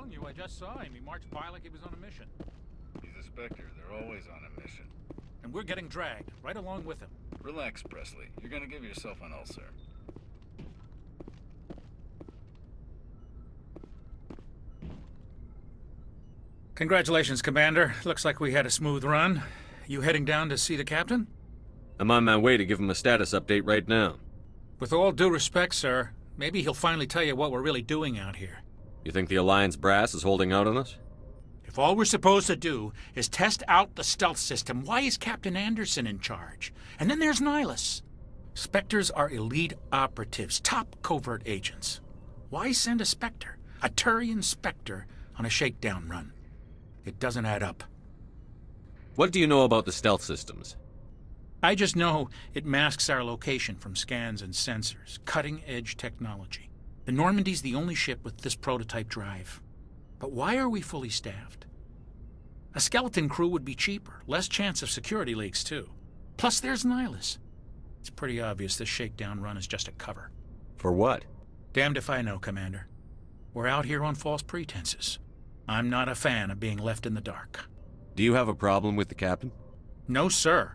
telling you, I just saw him. He marched by like he was on a mission. He's a Spectre. They're always on a mission. And we're getting dragged, right along with him. Relax, Presley. You're gonna give yourself an ulcer. Congratulations, Commander. Looks like we had a smooth run. You heading down to see the captain? I'm on my way to give him a status update right now. With all due respect, sir, maybe he'll finally tell you what we're really doing out here. You think the Alliance brass is holding out on us? If all we're supposed to do is test out the stealth system, why is Captain Anderson in charge? And then there's Nihilus. Spectres are elite operatives, top covert agents. Why send a Spectre, a Turian Spectre, on a shakedown run? It doesn't add up. What do you know about the stealth systems? I just know it masks our location from scans and sensors. Cutting-edge technology. The Normandy's the only ship with this prototype drive. But why are we fully staffed? A skeleton crew would be cheaper. Less chance of security leaks, too. Plus, there's Nihilus. It's pretty obvious this shakedown run is just a cover. For what? Damned if I know, Commander. We're out here on false pretenses. I'm not a fan of being left in the dark. Do you have a problem with the captain? No, sir.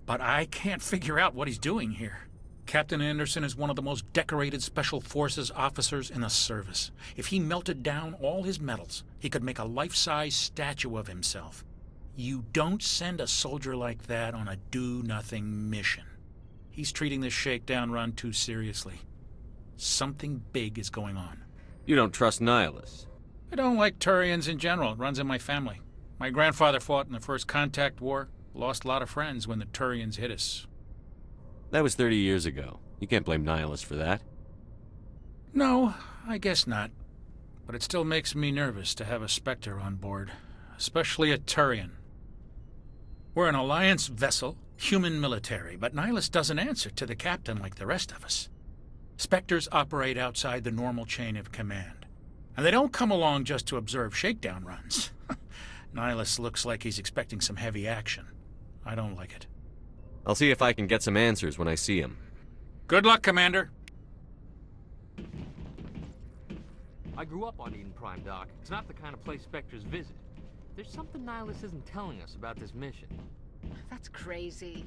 But I can't figure out what he's doing here. Captain Anderson is one of the most decorated Special Forces officers in the service. If he melted down all his medals, he could make a life-size statue of himself. You don't send a soldier like that on a do-nothing mission. He's treating this shakedown run too seriously. Something big is going on. You don't trust Nihilus? I don't like Turians in general. It runs in my family. My grandfather fought in the First Contact War. Lost a lot of friends when the Turians hit us. That was 30 years ago. You can't blame Nihilus for that. No, I guess not. But it still makes me nervous to have a Spectre on board. Especially a Turian. We're an Alliance vessel, human military, but Nihilus doesn't answer to the captain like the rest of us. Spectres operate outside the normal chain of command. And they don't come along just to observe shakedown runs. Nihilus looks like he's expecting some heavy action. I don't like it. I'll see if I can get some answers when I see him. Good luck, Commander. I grew up on Eden Prime, Doc. It's not the kind of place Spectres visit. There's something Nihilus isn't telling us about this mission. That's crazy.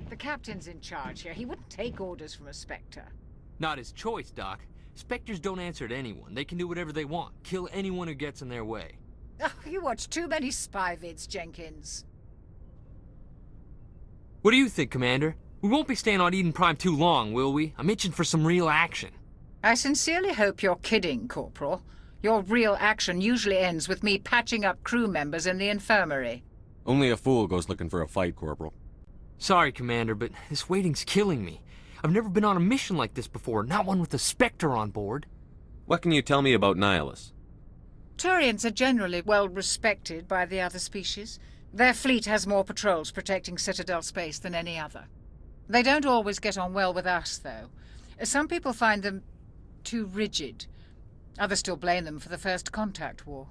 The captain's in charge here. He wouldn't take orders from a Spectre. Not his choice, Doc. Spectres don't answer to anyone. They can do whatever they want. Kill anyone who gets in their way. Oh, you watch too many spy vids, Jenkins. What do you think, Commander? We won't be staying on Eden Prime too long, will we? I'm itching for some real action. I sincerely hope you're kidding, Corporal. Your real action usually ends with me patching up crew members in the infirmary. Only a fool goes looking for a fight, Corporal. Sorry, Commander, but this waiting's killing me. I've never been on a mission like this before, not one with a Spectre on board. What can you tell me about Nihilus? Turians are generally well respected by the other species. Their fleet has more patrols protecting Citadel space than any other. They don't always get on well with us, though. Some people find them too rigid. Others still blame them for the First Contact War.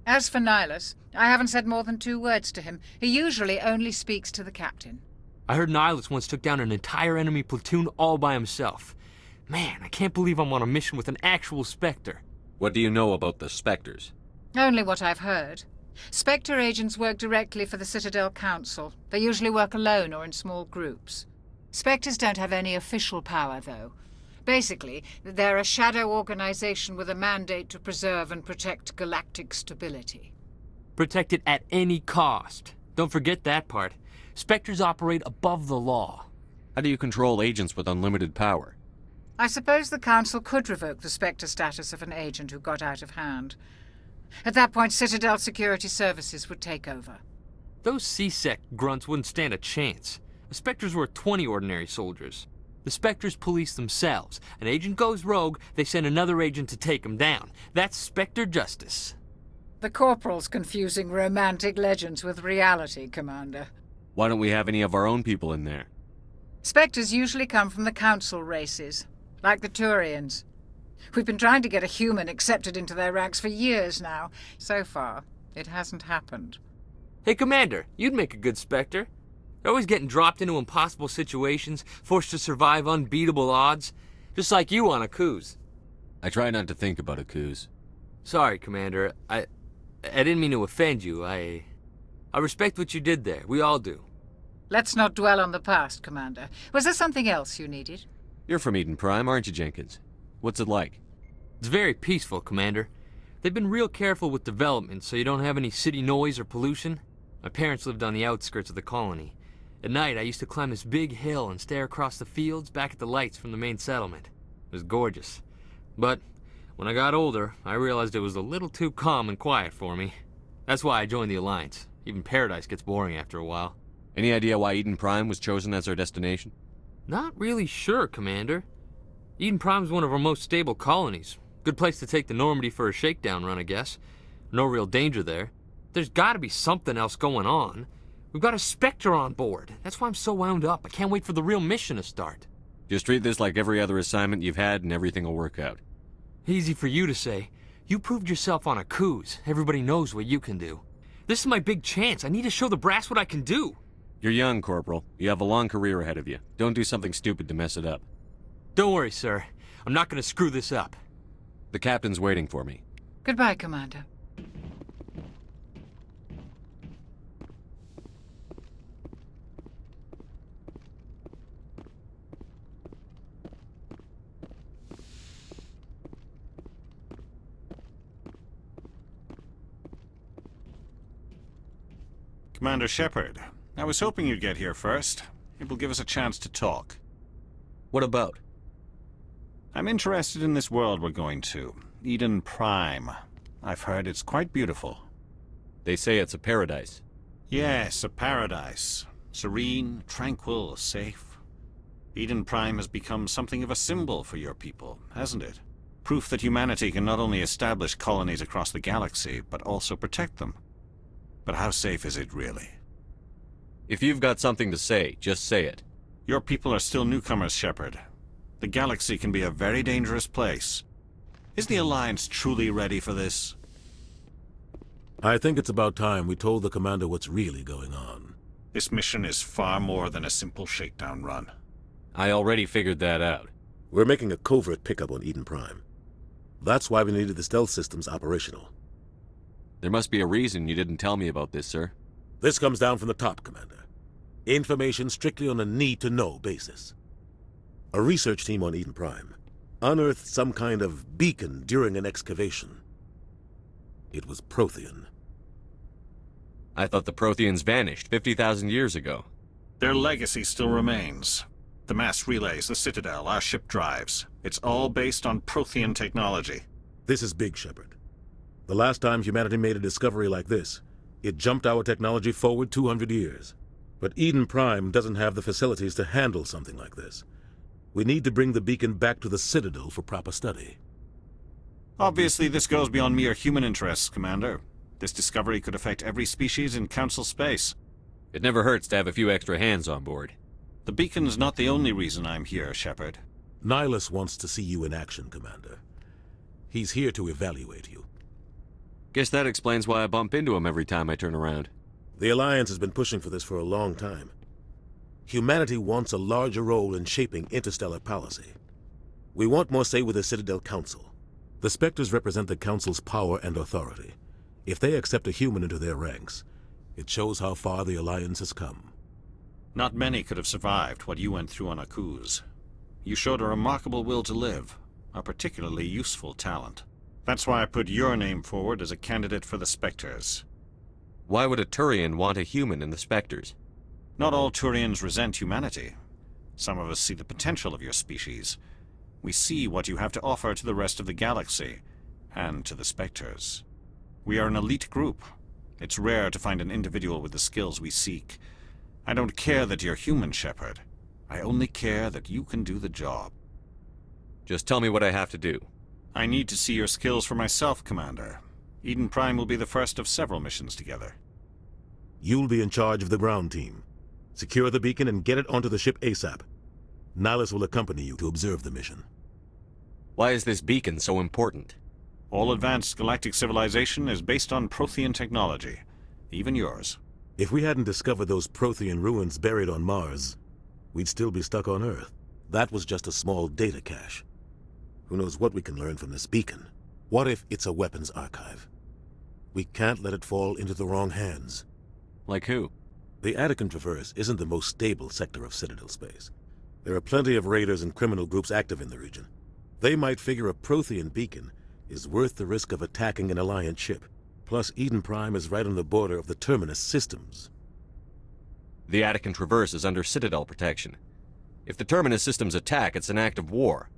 As for Nihilus, I haven't said more than 2 words to him. He usually only speaks to the captain. I heard Nihilus once took down an entire enemy platoon all by himself. Man, I can't believe I'm on a mission with an actual Spectre. What do you know about the Spectres? Only what I've heard. Spectre agents work directly for the Citadel Council. They usually work alone or in small groups. Spectres don't have any official power, though. Basically, they're a shadow organization with a mandate to preserve and protect galactic stability. Protect it at any cost. Don't forget that part. Spectres operate above the law. How do you control agents with unlimited power? I suppose the Council could revoke the Spectre status of an agent who got out of hand. At that point, Citadel Security Services would take over. Those C-Sec grunts wouldn't stand a chance. The Spectres were 20 ordinary soldiers. The Spectres police themselves. An agent goes rogue, they send another agent to take him down. That's Spectre justice. The Corporal's confusing romantic legends with reality, Commander. Why don't we have any of our own people in there? Spectres usually come from the Council races, like the Turians. We've been trying to get a human accepted into their ranks for years now. So far, it hasn't happened. Hey, Commander, you'd make a good Spectre. They're always getting dropped into impossible situations, forced to survive unbeatable odds. Just like you on a cruise. I try not to think about a coups. Sorry, Commander. I didn't mean to offend you. I respect what you did there. We all do. Let's not dwell on the past, Commander. Was there something else you needed? You're from Eden Prime, aren't you, Jenkins? What's it like? It's very peaceful, Commander. They've been real careful with development so you don't have any city noise or pollution. My parents lived on the outskirts of the colony. At night, I used to climb this big hill and stare across the fields back at the lights from the main settlement. It was gorgeous. But when I got older, I realized it was a little too calm and quiet for me. That's why I joined the Alliance. Even Paradise gets boring after a while. Any idea why Eden Prime was chosen as our destination? Not really sure, Commander. Eden Prime's one of our most stable colonies. Good place to take the Normandy for a shakedown run, I guess. No real danger there. There's gotta be something else going on. We've got a Spectre on board. That's why I'm so wound up. I can't wait for the real mission to start. Just treat this like every other assignment you've had and everything will work out. Easy for you to say. You proved yourself on a cruise. Everybody knows what you can do. This is my big chance. I need to show the brass what I can do. You're young, Corporal. You have a long career ahead of you. Don't do something stupid to mess it up. Don't worry, sir. I'm not gonna screw this up. The captain's waiting for me. Goodbye, Commander. Commander Shepard, I was hoping you'd get here first. It will give us a chance to talk. What about? I'm interested in this world we're going to, Eden Prime. I've heard it's quite beautiful. They say it's a paradise. Yes, a paradise. Serene, tranquil, safe. Eden Prime has become something of a symbol for your people, hasn't it? Proof that humanity can not only establish colonies across the galaxy, but also protect them. But how safe is it really? If you've got something to say, just say it. Your people are still newcomers, Shepard. The galaxy can be a very dangerous place. Is the Alliance truly ready for this? I think it's about time we told the Commander what's really going on. This mission is far more than a simple shakedown run. I already figured that out. We're making a covert pickup on Eden Prime. That's why we needed the stealth systems operational. There must be a reason you didn't tell me about this, sir. This comes down from the top, Commander. Information strictly on a need-to-know basis. A research team on Eden Prime unearthed some kind of beacon during an excavation. It was Prothean. I thought the Protheans vanished 50,000 years ago. Their legacy still remains. The mass relays, the Citadel, our ship drives. It's all based on Prothean technology. This is big, Shepard. The last time humanity made a discovery like this, it jumped our technology forward 200 years. But Eden Prime doesn't have the facilities to handle something like this. We need to bring the beacon back to the Citadel for proper study. Obviously, this goes beyond mere human interests, Commander. This discovery could affect every species in Council space. It never hurts to have a few extra hands on board. The beacon's not the only reason I'm here, Shepard. Nihilus wants to see you in action, Commander. He's here to evaluate you. Guess that explains why I bump into him every time I turn around. The Alliance has been pushing for this for a long time. Humanity wants a larger role in shaping interstellar policy. We want more say with the Citadel Council. The Spectres represent the Council's power and authority. If they accept a human into their ranks, it shows how far the Alliance has come. Not many could have survived what you went through on Akuz. You showed a remarkable will to live, a particularly useful talent. That's why I put your name forward as a candidate for the Spectres. Why would a Turian want a human in the Spectres? Not all Turians resent humanity. Some of us see the potential of your species. We see what you have to offer to the rest of the galaxy, and to the Spectres. We are an elite group. It's rare to find an individual with the skills we seek. I don't care that you're human, Shepard. I only care that you can do the job. Just tell me what I have to do. I need to see your skills for myself, Commander. Eden Prime will be the first of several missions together. You'll be in charge of the ground team. Secure the beacon and get it onto the ship ASAP. Nihilus will accompany you to observe the mission. Why is this beacon so important? All advanced galactic civilization is based on Prothean technology. Even yours. If we hadn't discovered those Prothean ruins buried on Mars, we'd still be stuck on Earth. That was just a small data cache. Who knows what we can learn from this beacon? What if it's a weapons archive? We can't let it fall into the wrong hands. Like who? The Attican Traverse isn't the most stable sector of Citadel space. There are plenty of raiders and criminal groups active in the region. They might figure a Prothean beacon is worth the risk of attacking an Alliance ship. Plus, Eden Prime is right on the border of the Terminus systems. The Attican Traverse is under Citadel protection. If the Terminus systems attack, it's an act of war.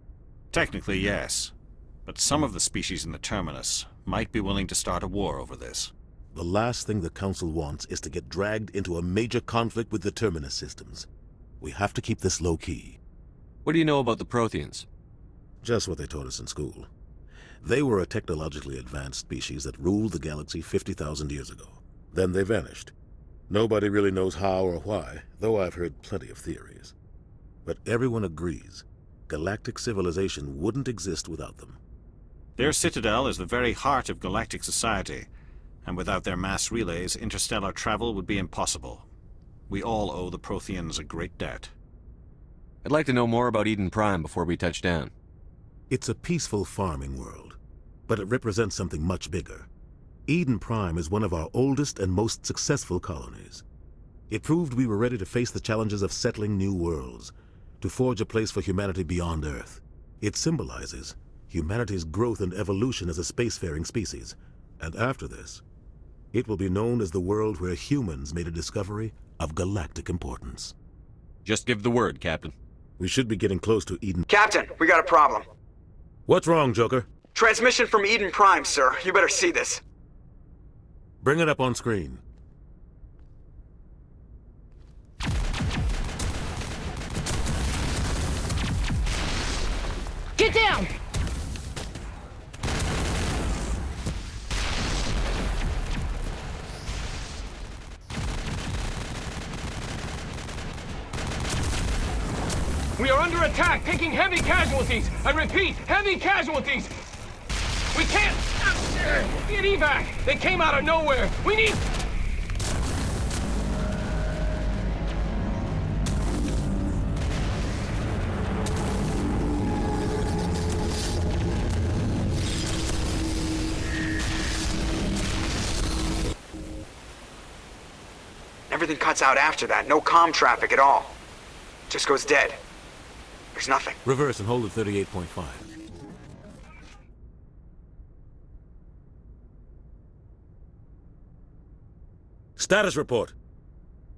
Technically, yes. But some of the species in the Terminus might be willing to start a war over this. The last thing the Council wants is to get dragged into a major conflict with the Terminus systems. We have to keep this low-key. What do you know about the Protheans? Just what they taught us in school. They were a technologically advanced species that ruled the galaxy 50,000 years ago. Then they vanished. Nobody really knows how or why, though I've heard plenty of theories. But everyone agrees, galactic civilization wouldn't exist without them. Their citadel is the very heart of galactic society, and without their mass relays, interstellar travel would be impossible. We all owe the Protheans a great debt. I'd like to know more about Eden Prime before we touch down. It's a peaceful farming world, but it represents something much bigger. Eden Prime is one of our oldest and most successful colonies. It proved we were ready to face the challenges of settling new worlds, to forge a place for humanity beyond Earth. It symbolizes humanity's growth and evolution as a spacefaring species. And after this, it will be known as the world where humans made a discovery of galactic importance. Just give the word, Captain. We should be getting close to Eden. Captain, we got a problem. What's wrong, Joker? Transmission from Eden Prime, sir. You better see this. Bring it up on screen. Get down! We are under attack, taking heavy casualties. I repeat, heavy casualties. We can't get evac. They came out of nowhere. We need... Everything cuts out after that. No comm traffic at all. Just goes dead. There's nothing. Reverse and hold at 38.5. Status report.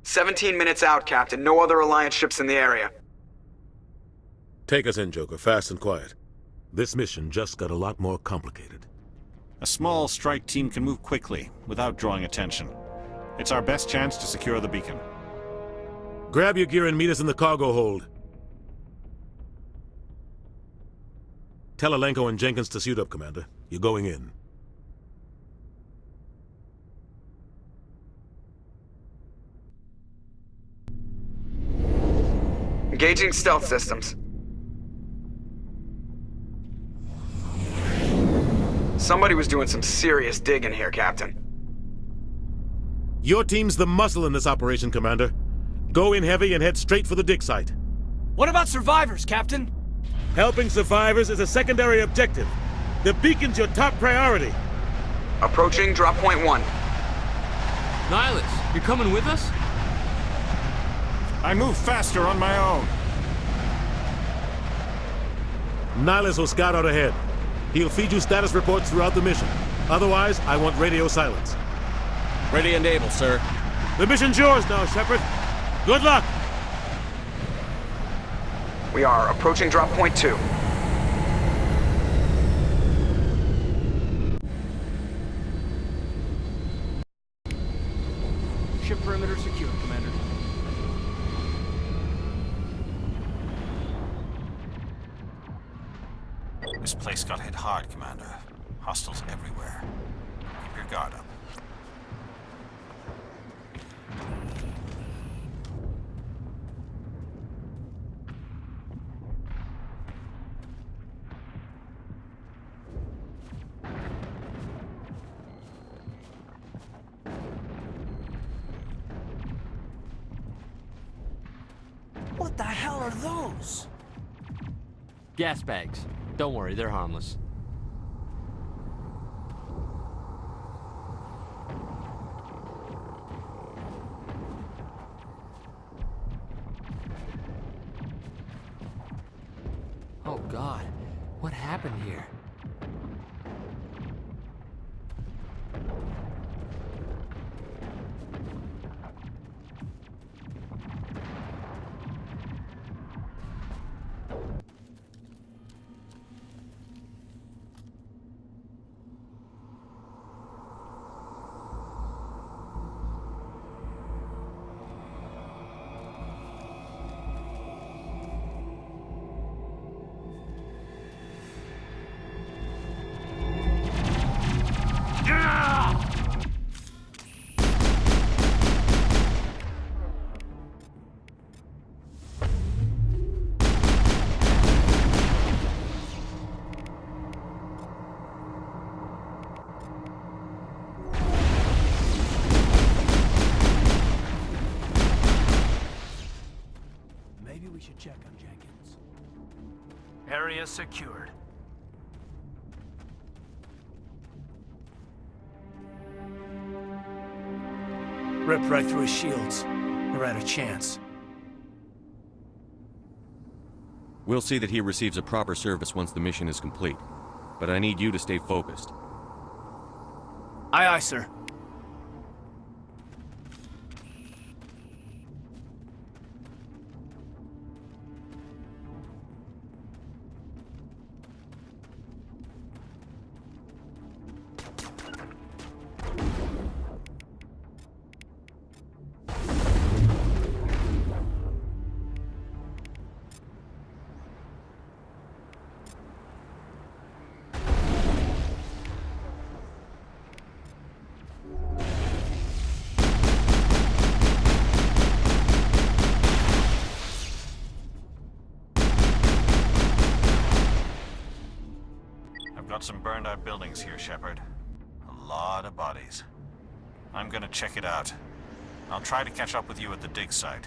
17 minutes out, Captain. No other Alliance ships in the area. Take us in, Joker, fast and quiet. This mission just got a lot more complicated. A small strike team can move quickly, without drawing attention. It's our best chance to secure the beacon. Grab your gear and meet us in the cargo hold. Tell Alenko and Jenkins to suit up, Commander. You're going in. Engaging stealth systems. Somebody was doing some serious digging here, Captain. Your team's the muscle in this operation, Commander. Go in heavy and head straight for the dig site. What about survivors, Captain? Helping survivors is a secondary objective. The beacon's your top priority. Approaching drop point 1. Nihilus, you're coming with us? I move faster on my own. Nihilus will scout out ahead. He'll feed you status reports throughout the mission. Otherwise, I want radio silence. Ready and able, sir. The mission's yours now, Shepard. Good luck! We are approaching drop point 2. Ship perimeter secure, Commander. This place got hit hard, Commander. Hostiles everywhere. Keep your guard up. What the hell are those? Gas bags. Don't worry, they're harmless. Oh God, what happened here? Maybe we should check on Jenkins. Area secured. Ripped right through his shields. Never had a chance. We'll see that he receives a proper service once the mission is complete. But I need you to stay focused. Aye, aye, sir. Got some burned out buildings here, Shepard. A lot of bodies. I'm gonna check it out. I'll try to catch up with you at the dig site.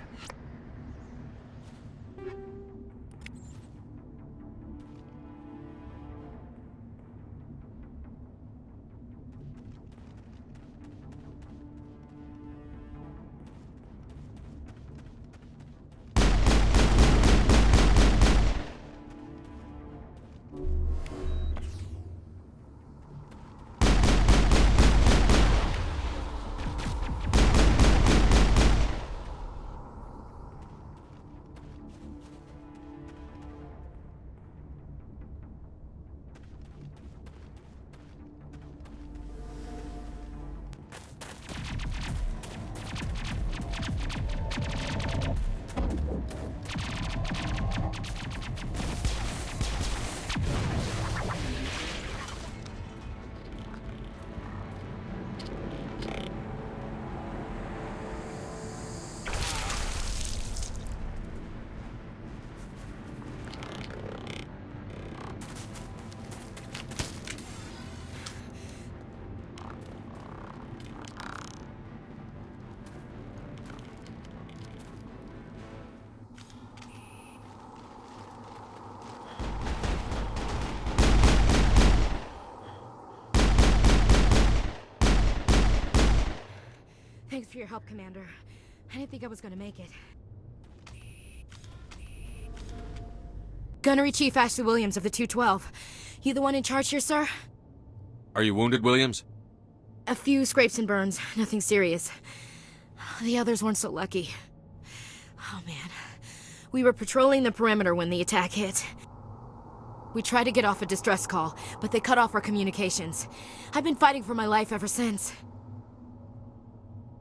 Thanks for your help, Commander. I didn't think I was gonna make it. Gunnery Chief Ashley Williams of the 212. You the one in charge here, sir? Are you wounded, Williams? A few scrapes and burns, nothing serious. The others weren't so lucky. Oh man. We were patrolling the perimeter when the attack hit. We tried to get off a distress call, but they cut off our communications. I've been fighting for my life ever since.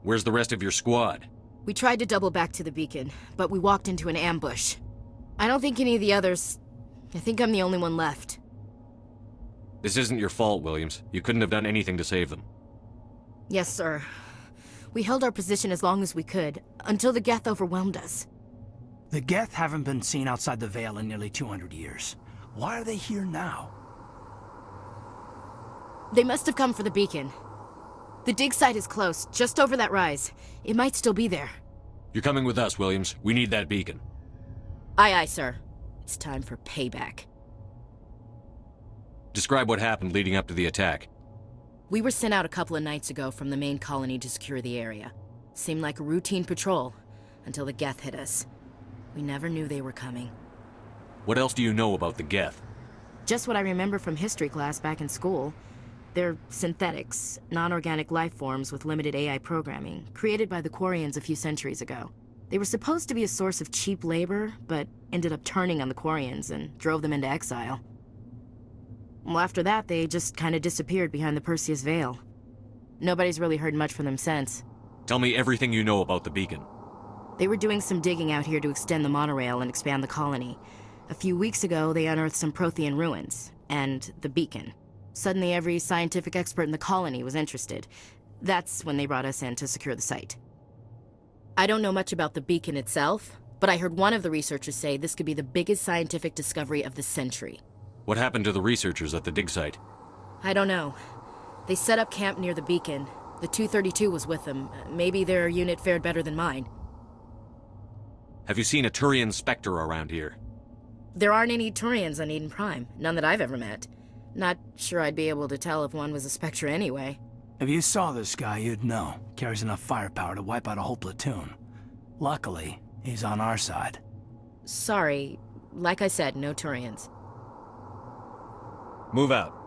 Where's the rest of your squad? We tried to double back to the beacon, but we walked into an ambush. I don't think any of the others... I think I'm the only one left. This isn't your fault, Williams. You couldn't have done anything to save them. Yes, sir. We held our position as long as we could, until the Geth overwhelmed us. The Geth haven't been seen outside the Veil in nearly 200 years. Why are they here now? They must have come for the beacon. The dig site is close, just over that rise. It might still be there. You're coming with us, Williams. We need that beacon. Aye, aye, sir. It's time for payback. Describe what happened leading up to the attack. We were sent out a couple of nights ago from the main colony to secure the area. Seemed like a routine patrol, until the Geth hit us. We never knew they were coming. What else do you know about the Geth? Just what I remember from history class back in school. They're synthetics, non-organic life forms with limited AI programming, created by the Quarians a few centuries ago. They were supposed to be a source of cheap labor, but ended up turning on the Quarians and drove them into exile. Well, after that, they just kind of disappeared behind the Perseus Veil. Nobody's really heard much from them since. Tell me everything you know about the beacon. They were doing some digging out here to extend the monorail and expand the colony. A few weeks ago, they unearthed some Prothean ruins, and the beacon. Suddenly, every scientific expert in the colony was interested. That's when they brought us in to secure the site. I don't know much about the beacon itself, but I heard one of the researchers say this could be the biggest scientific discovery of the century. What happened to the researchers at the dig site? I don't know. They set up camp near the beacon. The 232 was with them. Maybe their unit fared better than mine. Have you seen a Turian Spectre around here? There aren't any Turians on Eden Prime. None that I've ever met. Not sure I'd be able to tell if one was a Spectre anyway. If you saw this guy, you'd know. Carries enough firepower to wipe out a whole platoon. Luckily, he's on our side. Sorry. Like I said, no Turians. Move out.